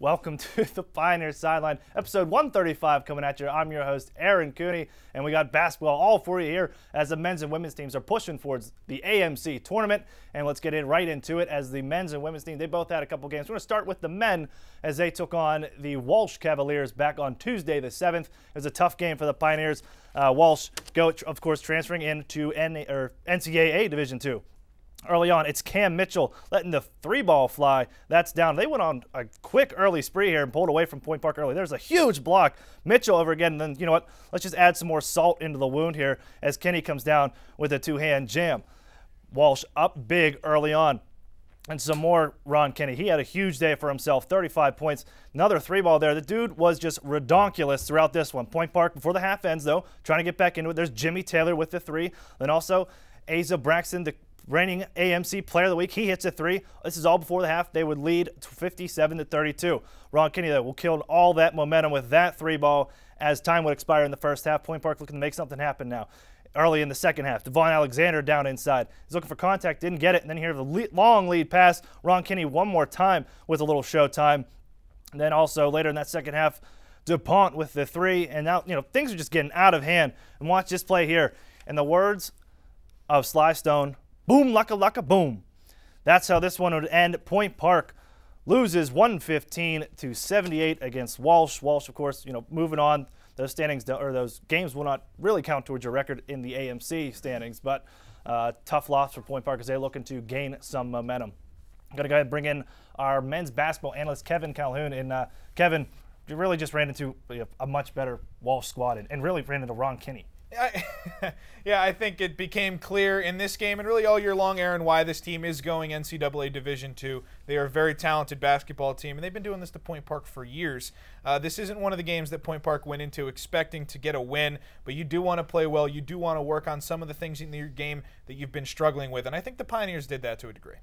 Welcome to the Pioneer Sideline, episode 135 coming at you. I'm your host, Aaron Cooney, and we got basketball all for you here as the men's and women's teams are pushing towards the AMC tournament. And let's get right into it as the men's and women's team, they both had a couple games. We're going to start with the men as they took on the Walsh Cavaliers back on Tuesday the 7th. It was a tough game for the Pioneers. Walsh, of course, transferring into NCAA Division II. Early on, it's Cam Mitchell letting the three ball fly. That's down. They went on a quick early spree here and pulled away from Point Park early. There's a huge block. Mitchell over again. And then, you know what? Let's just add some more salt into the wound here as Kenny comes down with a two-hand jam. Walsh up big early on. And some more Ron Kenny. He had a huge day for himself, 35 points. Another three ball there. The dude was just redonkulous throughout this one. Point Park, before the half ends, though, trying to get back into it. There's Jimmy Taylor with the three. Then also Asa Braxton, the reigning AMC Player of the Week. He hits a three. This is all before the half. They would lead 57-32. Ron Kenny, though, will kill all that momentum with that three ball as time would expire in the first half. Point Park looking to make something happen now. Early in the second half, Devon Alexander down inside. He's looking for contact, didn't get it. And then here the long lead pass. Ron Kenny one more time with a little showtime. And then also later in that second half, DuPont with the three. And now, things are just getting out of hand. And watch this play here. In the words of Sly Stone, boom, laka, boom. That's how this one would end. Point Park loses 115-78 against Walsh. Walsh, of course, moving on. Those standings or those games will not really count towards your record in the AMC standings, but tough loss for Point Park as they're looking to gain some momentum. I'm going to go ahead and bring in our men's basketball analyst, Kevin Calhoun. And Kevin, you really just ran into a much better Walsh squad and really ran into Ron Kenny. Yeah, I think it became clear in this game and really all year long, Aaron, why this team is going NCAA Division II. They are a very talented basketball team, and they've been doing this to Point Park for years. This isn't one of the games that Point Park went into expecting to get a win, but you do want to play well. You do want to work on some of the things in your game that you've been struggling with, and I think the Pioneers did that to a degree.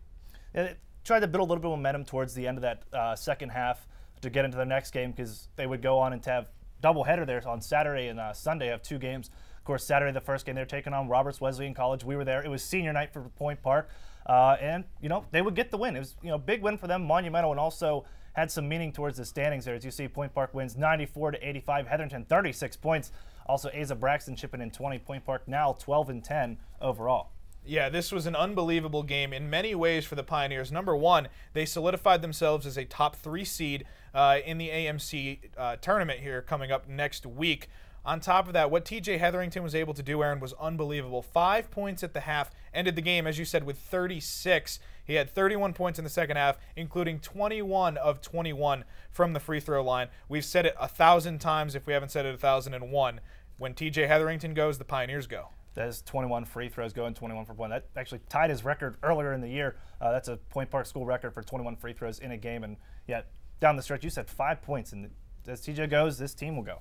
And it tried to build a little bit of momentum towards the end of that second half to get into the next game because they would go on and to have doubleheader there on Saturday and Sunday, have two games. Of course, Saturday, the first game, they're taking on Roberts Wesleyan College. We were there. It was senior night for Point Park. And, they would get the win. It was, a big win for them, monumental, and also had some meaning towards the standings there. As you see, Point Park wins 94-85. Hetherington, 36 points. Also, Asa Braxton chipping in 20. Point Park now 12-10 overall. Yeah, this was an unbelievable game in many ways for the Pioneers. Number one, they solidified themselves as a top 3 seed in the AMC tournament here coming up next week. On top of that, what TJ Hetherington was able to do, Aaron, was unbelievable. 5 points at the half, ended the game, as you said, with 36. He had 31 points in the second half, including 21 of 21 from the free throw line. We've said it 1,000 times if we haven't said it 1,001. When TJ Hetherington goes, the Pioneers go. That's 21 free throws going, 21 for point. That actually tied his record earlier in the year. That's a Point Park school record for 21 free throws in a game. And yet, down the stretch, you said 5 points. And as TJ goes, this team will go.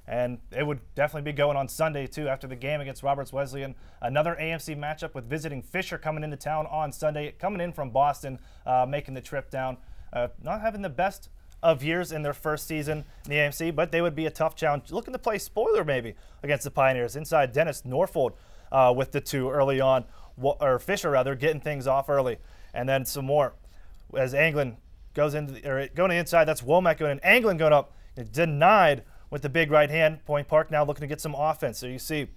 And it would definitely be going on Sunday, too, after the game against Roberts Wesleyan. Another AMC matchup with visiting Fisher coming into town on Sunday, coming in from Boston, making the trip down. Not having the best of years in their first season in the AMC, but they would be a tough challenge. Looking to play spoiler, maybe, against the Pioneers. Inside Dennis Norfold with the two early on, or Fisher, rather, getting things off early. And then some more as Anglin goes into, or going inside, that's Womack going in. Anglin going up, denied with the big right hand. Point Park now looking to get some offense. So you see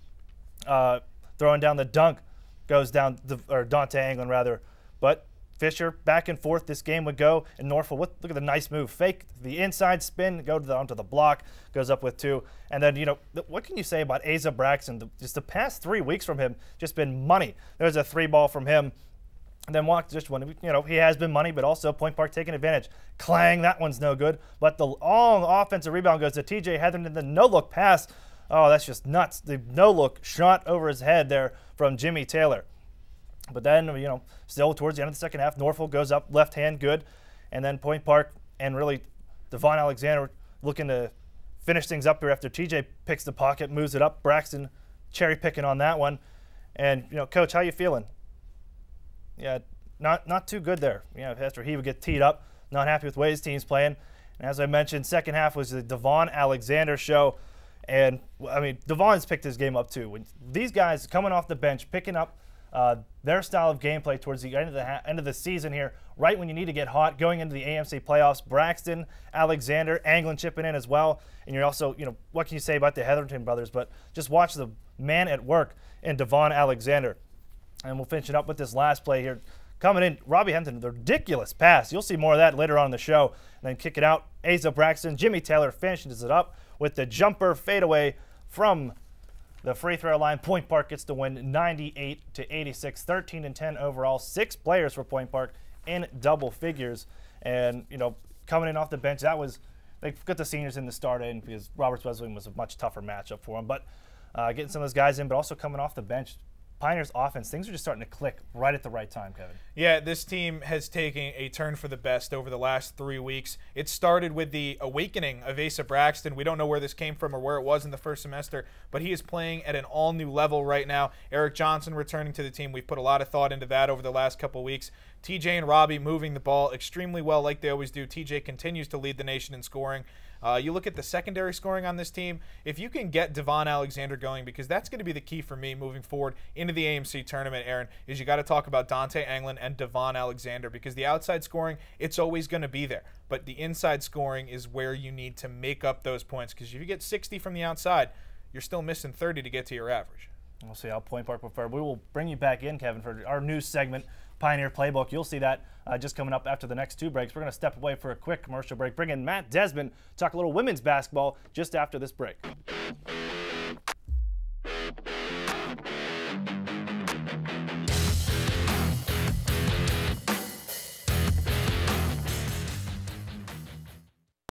throwing down the dunk goes down, or Dante Anglin rather. But Fisher back and forth this game would go. And Norfolk, look at the nice move. Fake the inside spin, go to onto the block, goes up with two. And then, what can you say about Asa Braxton? Just the past 3 weeks from him, just been money. There's a three ball from him. And then walk just one, he has been money, but also Point Park taking advantage. Clang, that one's no good. But the long offensive rebound goes to TJ Hetherington. The no-look pass, oh, that's just nuts. The no-look shot over his head there from Jimmy Taylor. But then, still towards the end of the second half, Norfolk goes up, left hand, good. And then Point Park and really Devon Alexander looking to finish things up here after TJ picks the pocket, moves it up. Braxton cherry picking on that one. And, Coach, how you feeling? Yeah, not too good there. After he would get teed up, not happy with the way his team's playing. And as I mentioned, second half was the Devon Alexander show. And, Devon's picked his game up too. When these guys coming off the bench, picking up their style of gameplay towards the end of the season here, right when you need to get hot, going into the AMC playoffs. Braxton, Alexander, Anglin chipping in as well. And you're also, what can you say about the Heatherton brothers? But just watch the man at work in Devon Alexander. And we'll finish it up with this last play here. Coming in, Robbie Hampton, the ridiculous pass. You'll see more of that later on in the show. And then kick it out. Asa Braxton, Jimmy Taylor finishes it up with the jumper fadeaway from the free throw line. Point Park gets the win 98-86, 13-10 overall. 6 players for Point Park in double figures. And, coming in off the bench, they got the seniors in the start in because Roberts Wesleyan was a much tougher matchup for them. But getting some of those guys in, but also coming off the bench. Pioneers offense, things are just starting to click right at the right time, Kevin. Yeah, this team has taken a turn for the best over the last 3 weeks. It started with the awakening of Asa Braxton. We don't know where this came from or where it was in the first semester, but he is playing at an all-new level right now. Eric Johnson returning to the team. We've put a lot of thought into that over the last couple weeks. TJ and Robbie moving the ball extremely well like they always do. TJ continues to lead the nation in scoring. You look at the secondary scoring on this team, if you can get Devon Alexander going, because that's going to be the key for me moving forward into the AMC tournament, Aaron, is you got to talk about Dante Anglin and Devon Alexander, because the outside scoring, it's always going to be there. But the inside scoring is where you need to make up those points, because if you get 60 from the outside, you're still missing 30 to get to your average. We'll see how Point Park prefer. We will bring you back in, Kevin, for our news segment, Pioneer Playbook. You'll see that just coming up after the next 2 breaks. We're going to step away for a quick commercial break. Bring in Matt Desmond, talk a little women's basketball just after this break.